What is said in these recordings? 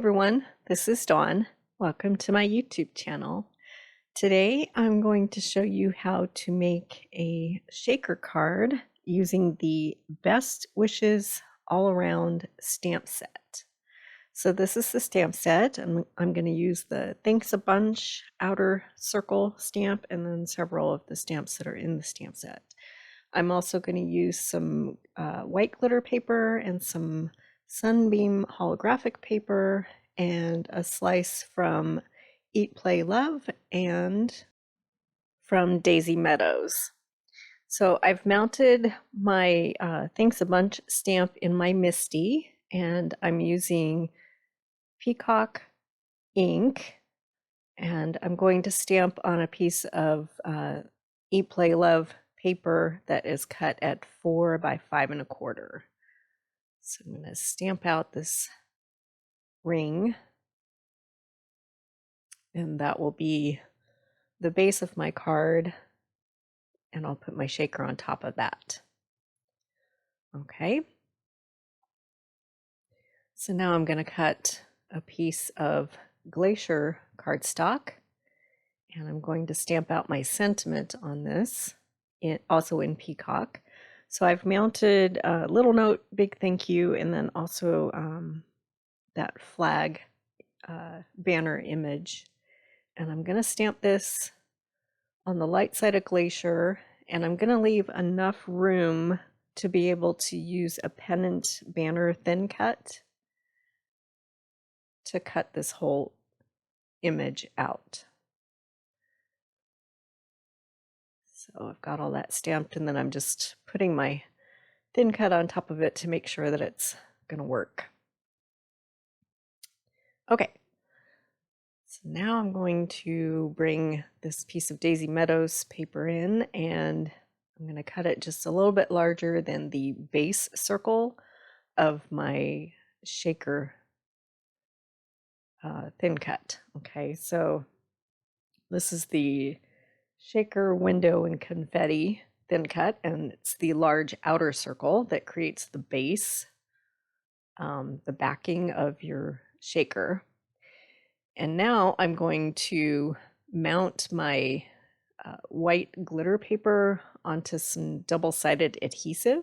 everyone, this is Dawn. Welcome to my YouTube channel. Today I'm going to show you how to make a shaker card using the Best Wishes All Around stamp set. So this is the stamp set, and I'm going to use the Thanks a Bunch outer circle stamp and then several of the stamps that are in the stamp set. I'm also going to use some white glitter paper and some Sunbeam holographic paper and a slice from Eat, Play, Love and from Daisy Meadows. So I've mounted my Thanks a Bunch stamp in my Misty, and I'm using Peacock ink, and I'm going to stamp on a piece of Eat, Play, Love paper that is cut at 4 by 5 1/4. So I'm going to stamp out this ring, and that will be the base of my card, and I'll put my shaker on top of that. Okay. So now I'm going to cut a piece of Glacier cardstock, and I'm going to stamp out my sentiment on this, also in Peacock. So I've mounted a little note, big thank you, and then also that flag banner image. And I'm going to stamp this on the light side of Glacier, and I'm going to leave enough room to be able to use a Pennant banner thin cut to cut this whole image out. So I've got all that stamped, and then I'm just putting my thin cut on top of it to make sure that it's going to work. Okay, so now I'm going to bring this piece of Daisy Meadows paper in, and I'm going to cut it just a little bit larger than the base circle of my shaker thin cut. Okay, so this is the shaker window and confetti thin cut, and it's the large outer circle that creates the base, the backing of your shaker. And now I'm going to mount my white glitter paper onto some double-sided adhesive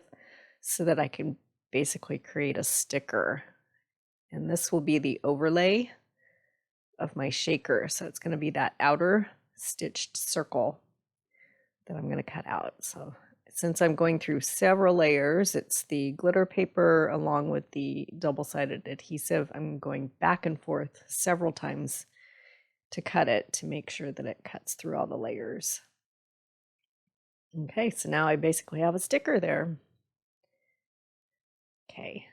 so that I can basically create a sticker. And this will be the overlay of my shaker. So it's going to be that outer stitched circle that I'm going to cut out. So since I'm going through several layers, it's the glitter paper along with the double-sided adhesive. I'm going back and forth several times to cut it to make sure that it cuts through all the layers. Okay, so now I basically have a sticker there. Okay,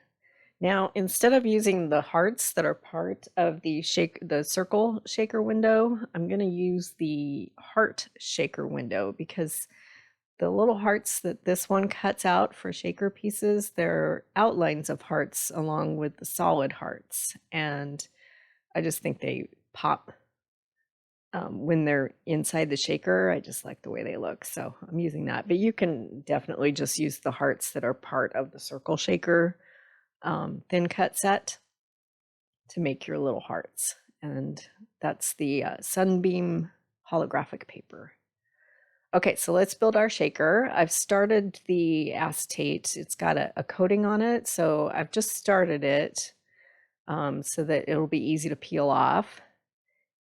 now instead of using the hearts that are part of the circle shaker window, I'm going to use the heart shaker window, because the little hearts that this one cuts out for shaker pieces, they're outlines of hearts along with the solid hearts, and I just think they pop when they're inside the shaker. I just like the way they look, so I'm using that. But you can definitely just use the hearts that are part of the circle shaker thin cut set to make your little hearts, and that's the Sunbeam holographic paper. Okay, so let's build our shaker. I've started the acetate. It's got a coating on it, so I've just started it so that it'll be easy to peel off.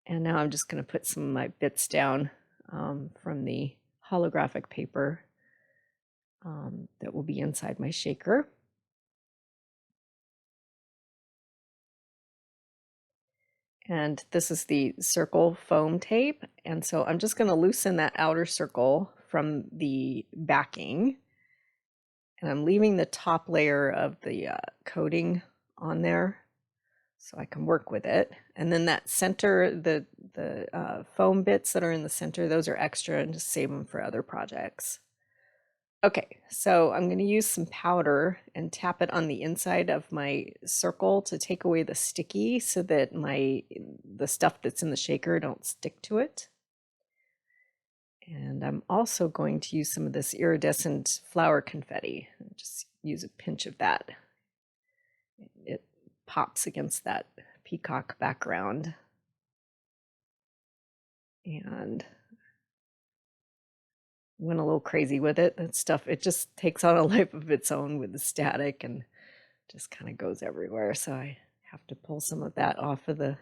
And now I'm just going to put some of my bits down from the holographic paper that will be inside my shaker. And this is the circle foam tape. And so I'm just going to loosen that outer circle from the backing. And I'm leaving the top layer of the coating on there so I can work with it. And then that center, the foam bits that are in the center, those are extra, and just save them for other projects. Okay, so I'm going to use some powder and tap it on the inside of my circle to take away the sticky so that the stuff that's in the shaker don't stick to it. And I'm also going to use some of this iridescent flower confetti. Just use a pinch of that. It pops against that peacock background. And went a little crazy with it. That stuff, it just takes on a life of its own with the static and just kind of goes everywhere. So I have to pull some of that off of the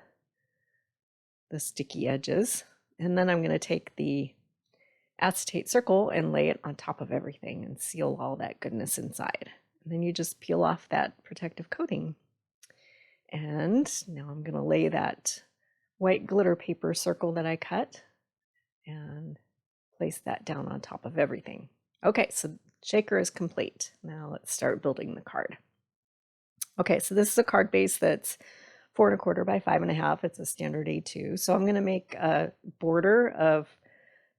sticky edges. And then I'm going to take the acetate circle and lay it on top of everything and seal all that goodness inside. And then you just peel off that protective coating. And now I'm going to lay that white glitter paper circle that I cut and place that down on top of everything. Okay, so shaker is complete. Now let's start building the card. Okay, so this is a card base that's 4 1/4 by 5 1/2. It's a standard A2. So I'm going to make a border of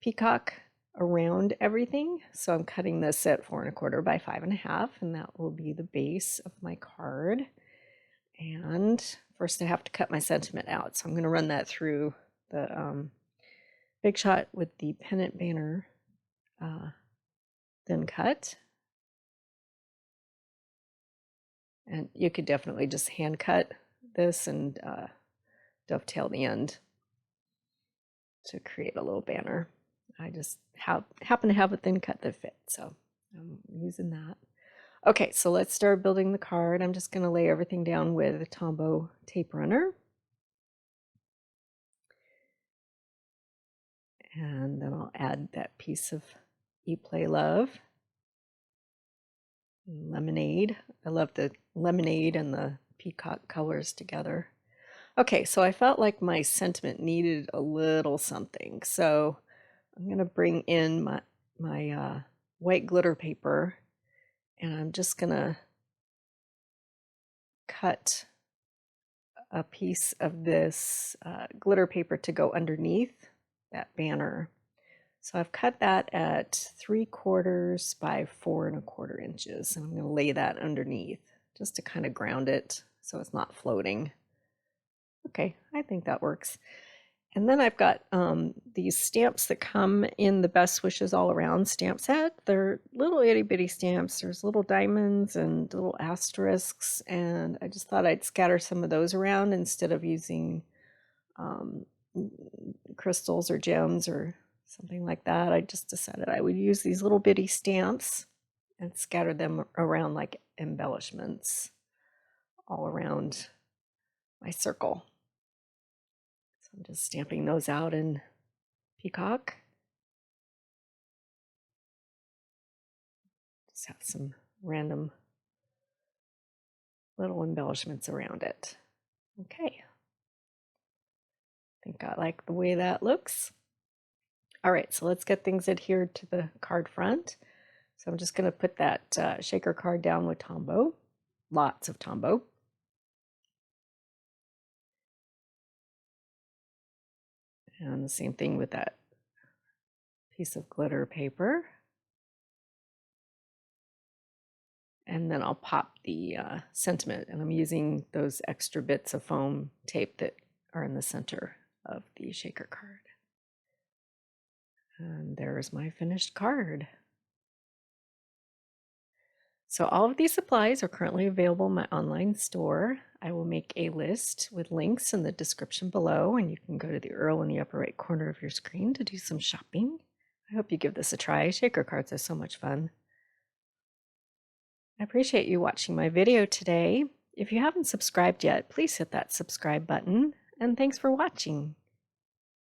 peacock around everything. So I'm cutting this at 4 1/4 by 5 1/2, and that will be the base of my card. And first I have to cut my sentiment out. So I'm going to run that through the Big Shot with the Pennant banner thin cut. And you could definitely just hand cut this and dovetail the end to create a little banner. I just happen to have a thin cut that fits, so I'm using that. Okay, so let's start building the card. I'm just going to lay everything down with a Tombow tape runner. And then I'll add that piece of Eat, Play, Love. Lemonade. I love the lemonade and the peacock colors together. Okay, so I felt like my sentiment needed a little something. So I'm going to bring in my white glitter paper, and I'm just going to cut a piece of this glitter paper to go underneath that banner. So I've cut that at 3/4 by 4 1/4 inches, and I'm going to lay that underneath just to kind of ground it so it's not floating. Okay, I think that works. And then I've got these stamps that come in the Best Wishes All Around stamp set. They're little itty bitty stamps. There's little diamonds and little asterisks, and I just thought I'd scatter some of those around instead of using crystals or gems or something like that. I just decided I would use these little bitty stamps and scatter them around like embellishments all around my circle. So I'm just stamping those out in peacock. Just have some random little embellishments around it. Okay. I think I like the way that looks. All right, so let's get things adhered to the card front. So I'm just going to put that shaker card down with Tombow, lots of Tombow. And the same thing with that piece of glitter paper. And then I'll pop the sentiment, and I'm using those extra bits of foam tape that are in the center of the shaker card. And there's my finished card. So all of these supplies are currently available in my online store. I will make a list with links in the description below, and you can go to the URL in the upper right corner of your screen to do some shopping. I hope you give this a try. Shaker cards are so much fun. I appreciate you watching my video today. If you haven't subscribed yet, please hit that subscribe button, and thanks for watching.